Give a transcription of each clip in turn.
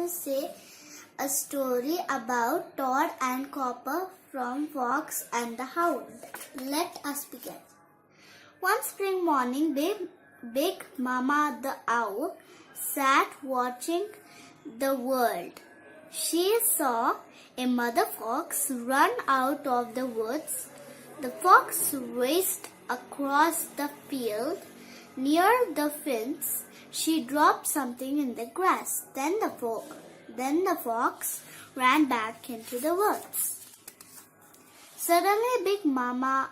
to say a story about Tod and Copper from Fox and the Hound. Let us begin. One spring morning, Big Mama the Owl sat watching the world. She saw a mother fox run out of the woods. The fox raced across the field. Near the fence, she dropped something in the grass. Then the fox ran back into the woods. Suddenly, Big Mama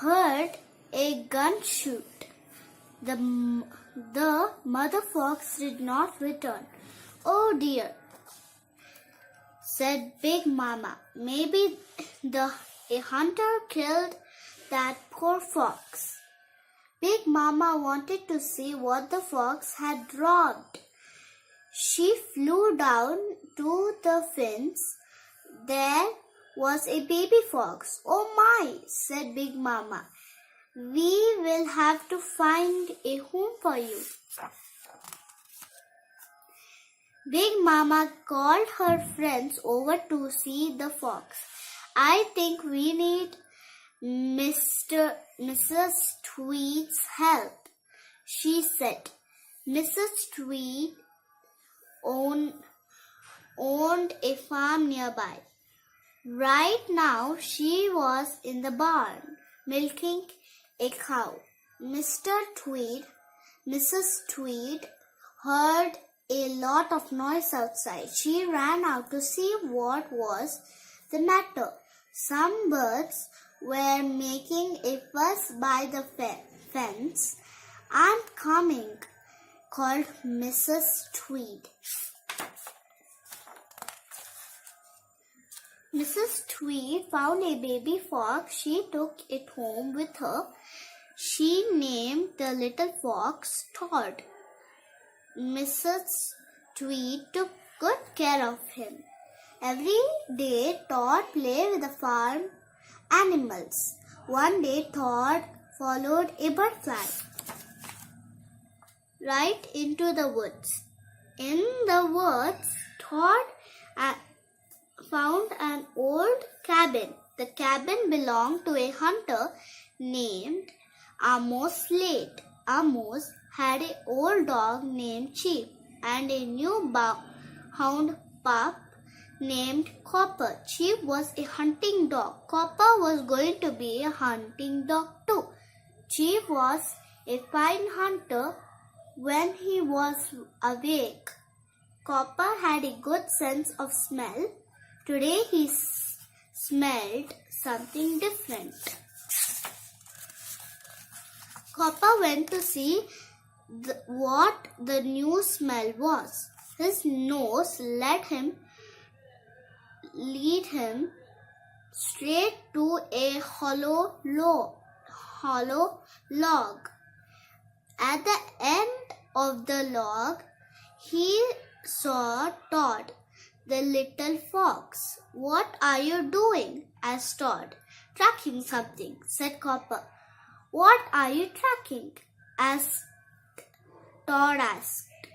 heard a gun shoot. The mother fox did not return. "Oh dear," said Big Mama. "Maybe a hunter killed that poor fox." Big Mama wanted to see what the fox had dropped. She flew down to the fence. There was a baby fox. "Oh my," said Big Mama. "We will have to find a home for you." Big Mama called her friends over to see the fox. "I think we need Mrs. Tweed's help," she said. Mrs. Tweed owned a farm nearby. Right now, she was in the barn, milking a cow. Mrs. Tweed heard a lot of noise outside. She ran out to see what was the matter. Some birds were making a fuss by the fence. "I'm coming," called Mrs. Tweed. Mrs. Tweed found a baby fox. She took it home with her. She named the little fox Tod. Mrs. Tweed took good care of him. Every day, Tod played with the farm animals. One day, Tod followed a butterfly right into the woods. In the woods, Tod found an old cabin. The cabin belonged to a hunter named Amos Slade. Amos had an old dog named Chief and a new hound pup named Copper. Chief was a hunting dog. Copper was going to be a hunting dog too. Chief was a fine hunter when he was awake. Copper had a good sense of smell. Today he smelled something different. Copper went to see what the new smell was. His nose lead him straight to a hollow log. At the end of the log, he saw Tod, the little fox. "What are you doing?" asked Tod. "Tracking something," said Copper. "What are you tracking?" Tod asked.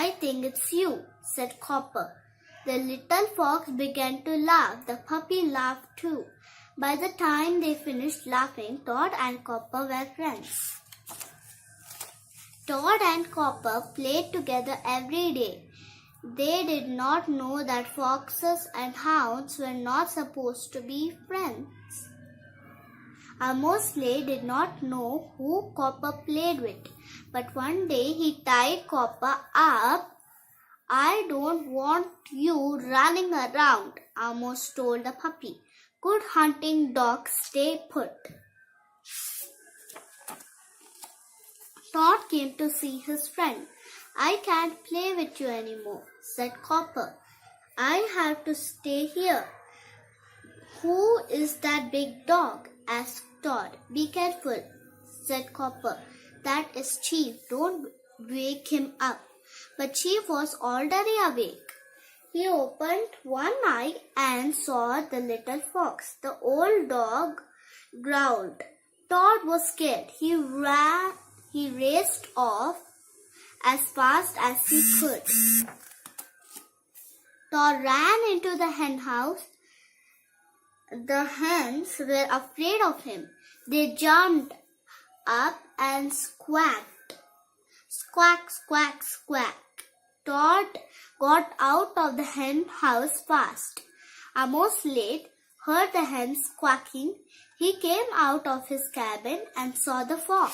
"I think it's you," said Copper. The little fox began to laugh. The puppy laughed too. By the time they finished laughing, Tod and Copper were friends. Tod and Copper played together every day. They did not know that foxes and hounds were not supposed to be friends. Amos Slade did not know who Copper played with, but one day he tied Copper up. "I don't want you running around," Amos told the puppy. "Good hunting dogs stay put." Tod came to see his friend. "I can't play with you anymore," said Copper. "I have to stay here." "Who is that big dog?" asked Tod. "Be careful," said Copper. "That is Chief. Don't wake him up." But Chief was already awake. He opened one eye and saw the little fox. The old dog growled. Tod was scared. He raced off as fast as he could. Tod ran into the hen house. The hens were afraid of him. They jumped up and squawked. Squawk, squawk, squawk. Tod got out of the hen house fast. Amos Slade heard the hens quacking. He came out of his cabin and saw the fox.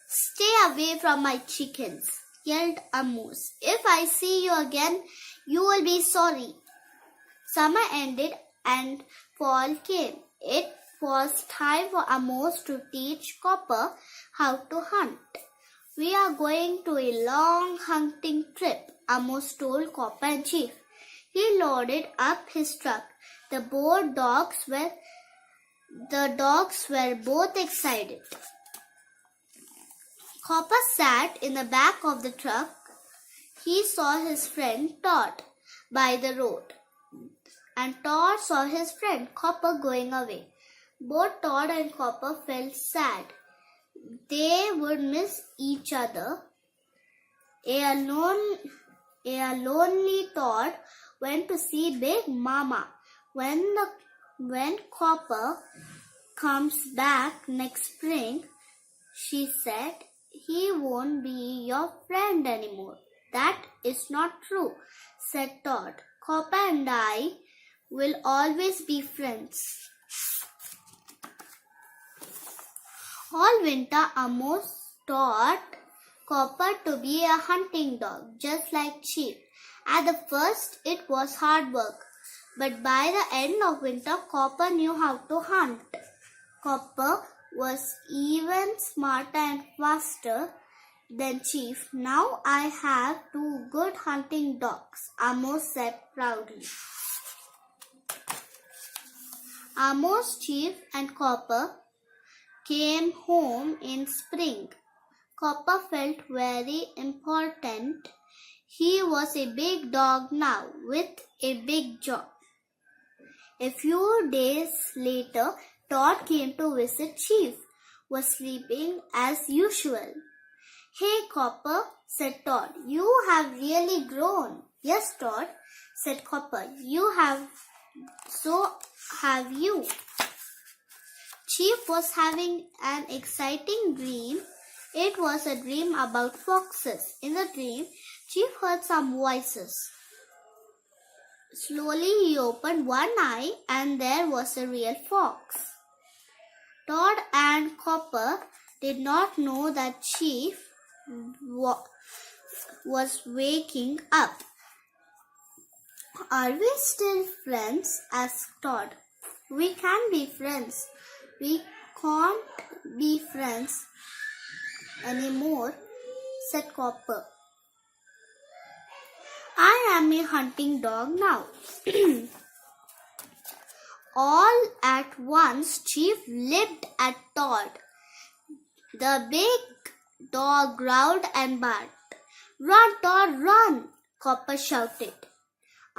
"Stay away from my chickens," yelled Amos. "If I see you again, you will be sorry." Summer ended and fall came. It was time for Amos to teach Copper how to hunt. "We are going to a long hunting trip," Amos told Copper and Chief. He loaded up his truck. The dogs were both excited. Copper sat in the back of the truck. He saw his friend Tod by the road, and Tod saw his friend Copper going away. Both Tod and Copper felt sad. They would miss each other. A lonely Tod went to see Big Mama. When Copper comes back next spring, she said, "he won't be your friend anymore." "That is not true," said Tod. "Copper and I will always be friends." All winter, Amos taught Copper to be a hunting dog, just like Chief. At the first, it was hard work, but by the end of winter, Copper knew how to hunt. Copper was even smarter and faster than Chief. "Now I have 2 good hunting dogs," Amos said proudly. Amos, Chief, and Copper came home in spring. Copper felt very important. He was a big dog now with a big job. A few days later, Tod came to visit. Chief was sleeping as usual. "Hey, Copper," said Tod, "you have really grown." "Yes, Tod," said Copper, so have you." Chief was having an exciting dream. It was a dream about foxes. In the dream, Chief heard some voices. Slowly he opened one eye and there was a real fox. Tod and Copper did not know that Chief was waking up. "Are we still friends?" asked Tod. "We can be friends." "We can't be friends anymore," said Copper. "I am a hunting dog now." All at once, Chief leaped at Tod. The big dog growled and barked. "Run, Tod, run!" Copper shouted.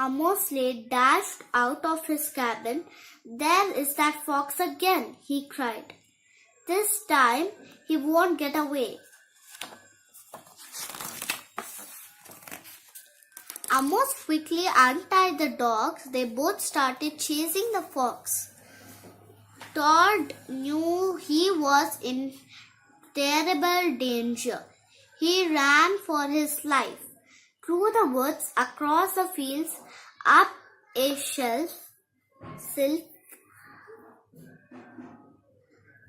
Amos Slade dashed out of his cabin. "There is that fox again," he cried. "This time he won't get away." Amos quickly untied the dogs. They both started chasing the fox. Tod knew he was in terrible danger. He ran for his life. Through the woods, across the fields, up a shelf.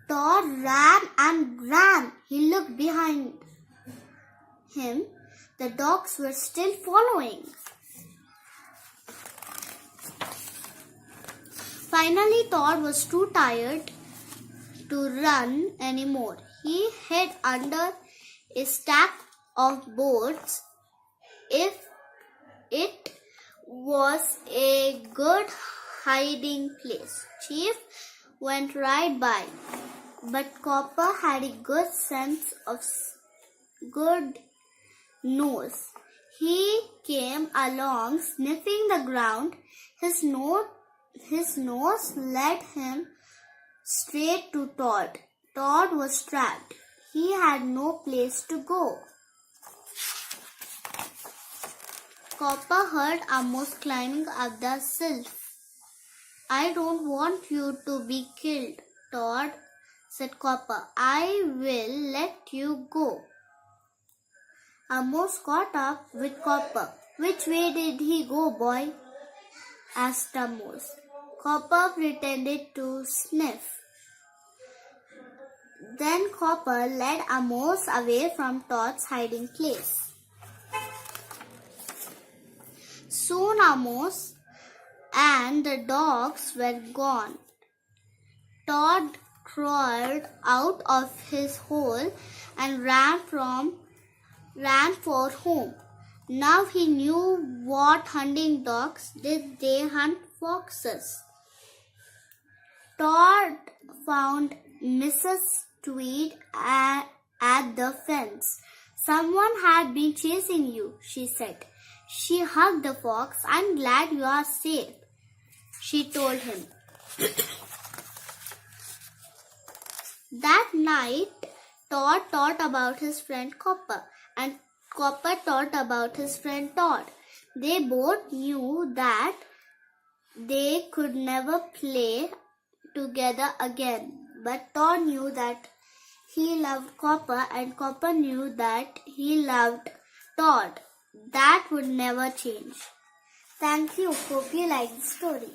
Tod ran and ran. He looked behind him. The dogs were still following. Finally, Tod was too tired to run anymore. He hid under a stack of boards. It was a good hiding place. Chief went right by, but Copper had a good nose. He came along sniffing the ground. His nose led him straight to Tod. Tod was trapped. He had no place to go. Copper heard a mouse climbing up the shelf. I don't want you to be killed, Tod, said Copper. I will let you go. A mouse caught up with Copper. Which way did he go, boy? Asked the mouse. Copper pretended to sniff. Then Copper led a mouse away from Tod's hiding place. Soon a mouse and the dogs were gone. Tod crawled out of his hole and ran for home. Now he knew what hunting dogs did. They hunt foxes. Tod found Mrs. Tweed at the fence. Someone had been chasing you, she said. She hugged the fox. I'm glad you are safe, she told him. That night, Tod thought about his friend Copper, and Copper thought about his friend Tod. They both knew that they could never play together again. But Tod knew that he loved Copper, and Copper knew that he loved Tod. That would never change. Thank you. Hope you liked the story.